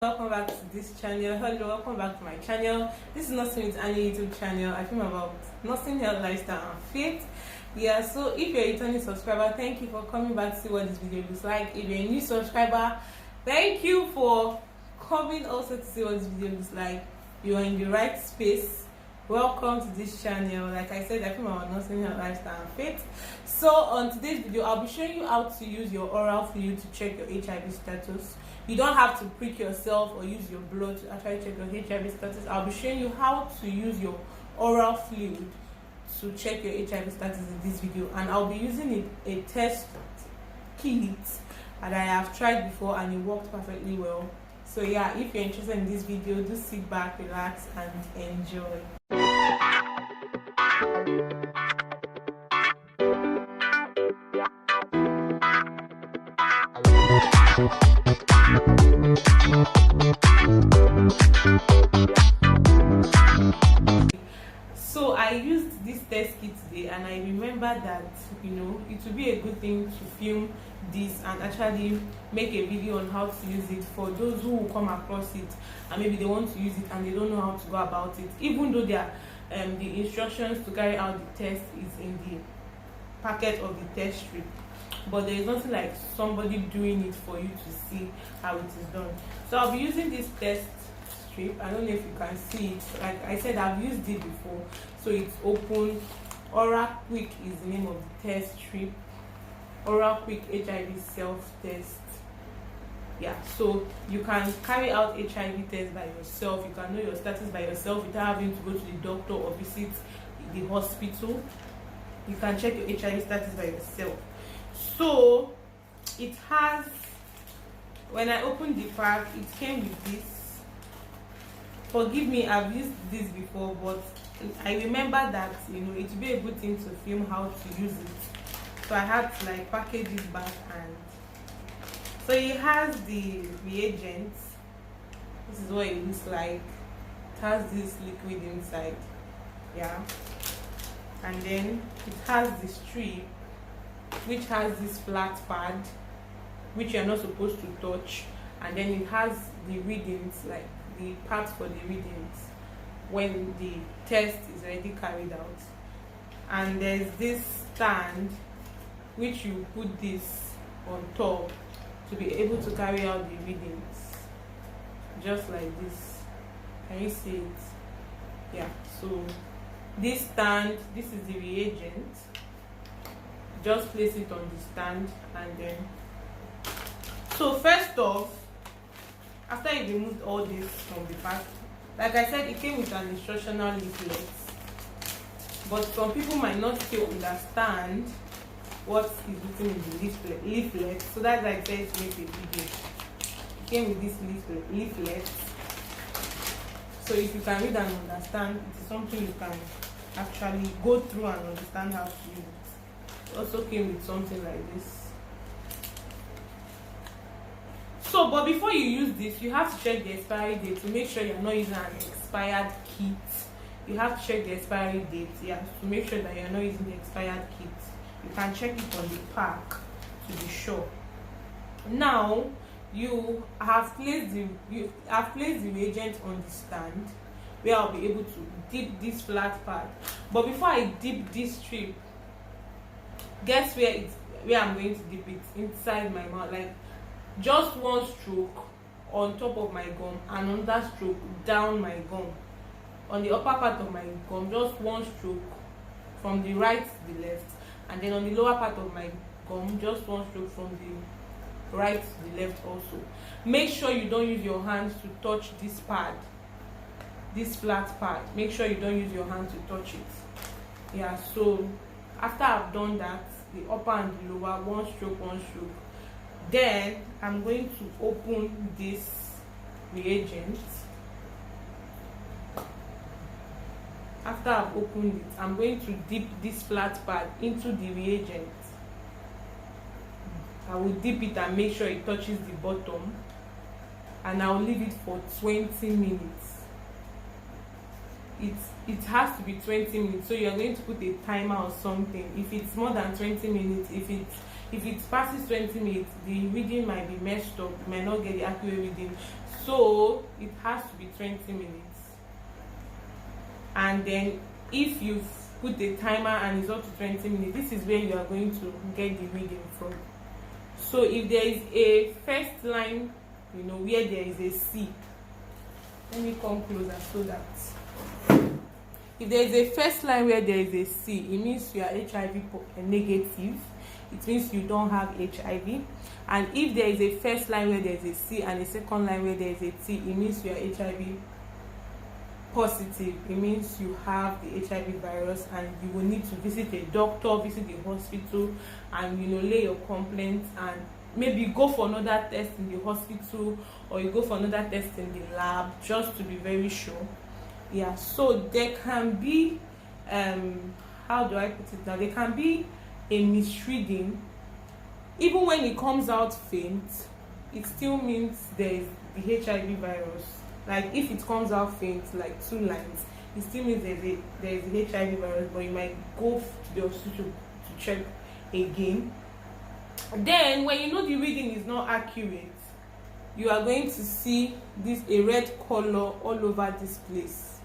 Welcome back to this channel. Hello, welcome back to my channel. This is Nursing with Annie YouTube channel. I film about nursing, health, lifestyle, and faith. Yeah, so if you're a returning subscriber, thank you for coming back to see what this video looks like. If you're a new subscriber, thank you for coming also to see what this video looks like. You're in the right space. Welcome to this channel. Like I said, I film about nursing, health, lifestyle, and faith. So on today's video, I'll be showing you how to use your oral fluid to check your HIV status. You don't have to prick yourself or use your blood to actually check your HIV status. I'll be showing you how to use your oral fluid to check your HIV status in this video, and I'll be using a test kit that I have tried before and it worked perfectly well. So yeah, if you're interested in this video, just sit back, relax, and enjoy. So I used this test kit today, and I remember that it would be a good thing to film this and actually make a video on how to use it for those who will come across it and maybe they want to use it and they don't know how to go about it, even though the instructions to carry out the test is in the packet of the test strip. But there is nothing like somebody doing it for you to see how it is done. So I'll be using this test strip. I don't know if you can see it. Like I said, I've used it before. So it's open. Oral Quick is the name of the test strip. Oral Quick HIV self-test. Yeah, so you can carry out HIV test by yourself. You can know your status by yourself without having to go to the doctor or visit the hospital. You can check your HIV status by yourself. So it has, when I opened the pack, it came with this. Forgive me, I've used this before, but I remember that it would be a good thing to film how to use it. So I had to package it back, and so it has the reagents. This is what it looks like. It has this liquid inside, yeah, and then it has the strip, which has this flat pad which you're not supposed to touch, and then it has the readings, like the parts for the readings when the test is already carried out. And there's this stand which you put this on top to be able to carry out the readings, just like this. Can you see it? Yeah, so this stand, this is the reagent. Just place it on the stand, and then so first off, after you removed all this from the pack, like I said, it came with an instructional leaflet, but some people might not still understand what is written in the leaflet. So that's why I said to make a video. It came with this leaflet. So if you can read and understand, it is something you can actually go through and understand how to use it. It also came with something like this. So, but before you use this, you have to check the expiry date to make sure you're not using an expired kit. You have to check the expiry date, yeah, to make sure that you're not using the expired kit. You can check it on the pack to be sure. Now, you have placed the reagent on the stand where I'll be able to dip this flat pad. But before I dip this strip, guess where I'm going to dip it? Inside my mouth. Like just one stroke on top of my gum and another stroke down my gum. On the upper part of my gum, just one stroke from the right to the left, and then on the lower part of my gum, just one stroke from the right to the left also. Make sure you don't use your hands to touch this pad, this flat pad. Make sure you don't use your hand to touch it. Yeah, so after I've done that, the upper and the lower, one stroke, then I'm going to open this reagent. After I've opened it, I'm going to dip this flat pad into the reagent. I will dip it and make sure it touches the bottom, and I'll leave it for 20 minutes. It has to be 20 minutes, so you're going to put a timer or something. If it's more than 20 minutes, if it passes 20 minutes, the reading might be messed up. You might not get the accurate reading. so it has to be 20 minutes. And then if you've put a timer and it's up to 20 minutes, this is where you are going to get the reading from. So if there is a first line, you know, where there is a C, let me come closer so that if there is a first line where there is a C, it means you are HIV negative. It means you don't have HIV. And if there is a first line where there is a C and a second line where there is a T, it means you are HIV positive. It means you have the HIV virus, and you will need to visit a doctor, visit the hospital, and, you know, lay your complaints, and maybe go for another test in the hospital, or you go for another test in the lab, just to be very sure. Yeah, so there can be how do I put it now, there can be a misreading. Even when it comes out faint, it still means there is the HIV virus. Like if it comes out faint, like 2 lines, it still means there is the HIV virus, but you might go to the hospital to check again. Then when you know the reading is not accurate, you are going to see a red color all over this place.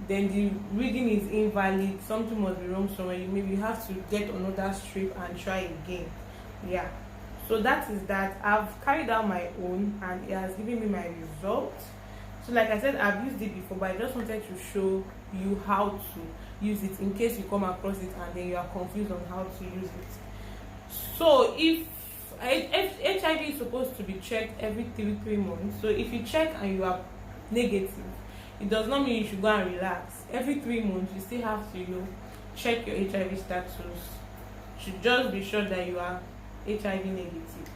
Then the reading is invalid, something must be wrong somewhere. You maybe have to get another strip and try again. Yeah, so that is that. I've carried out my own and it has given me my result. So like I said, I've used it before, but I just wanted to show you how to use it in case you come across it and then you are confused on how to use it. So if HIV is supposed to be checked every 3 months, so if you check and you are negative, it does not mean you should go and relax. Every 3 months you still have to, you know, check your HIV status. You should just be sure that you are HIV negative.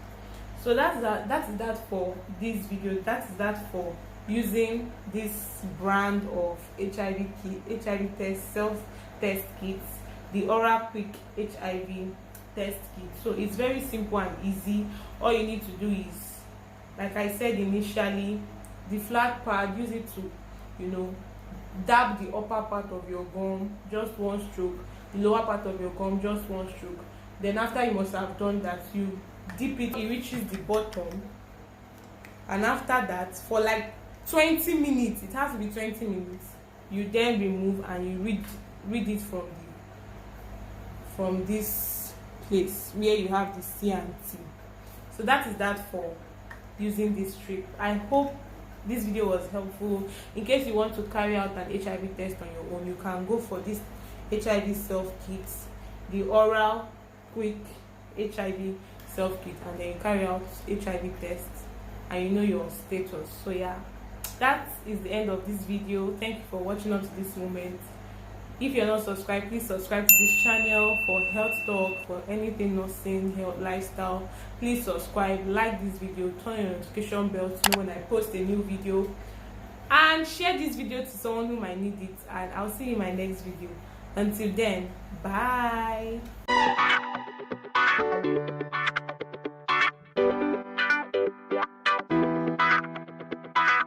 So that's that for this video. That's that for using this brand of HIV test, self-test kits, the oral quick HIV test kit. So it's very simple and easy. All you need to do is, like I said initially, the flat pad, use it to, you know, dab the upper part of your gum, just 1 stroke, the lower part of your gum, just 1 stroke. Then after you must have done that, you dip it, it reaches the bottom, and after that, for like 20 minutes, it has to be 20 minutes, you then remove and you read it from this place where you have the C and T. So that is that for using this strip. I hope this video was helpful. In case you want to carry out an HIV test on your own, you can go for this HIV self kit, the oral quick HIV self kit, and then you carry out HIV tests and you know your status. So yeah, that is the end of this video. Thank you for watching up to this moment. If you're not subscribed, please subscribe to this channel for health talk, for anything nursing, health, lifestyle. Please subscribe, like this video, turn your notification bell to know when I post a new video, and share this video to someone who might need it. And I'll see you in my next video. Until then, bye.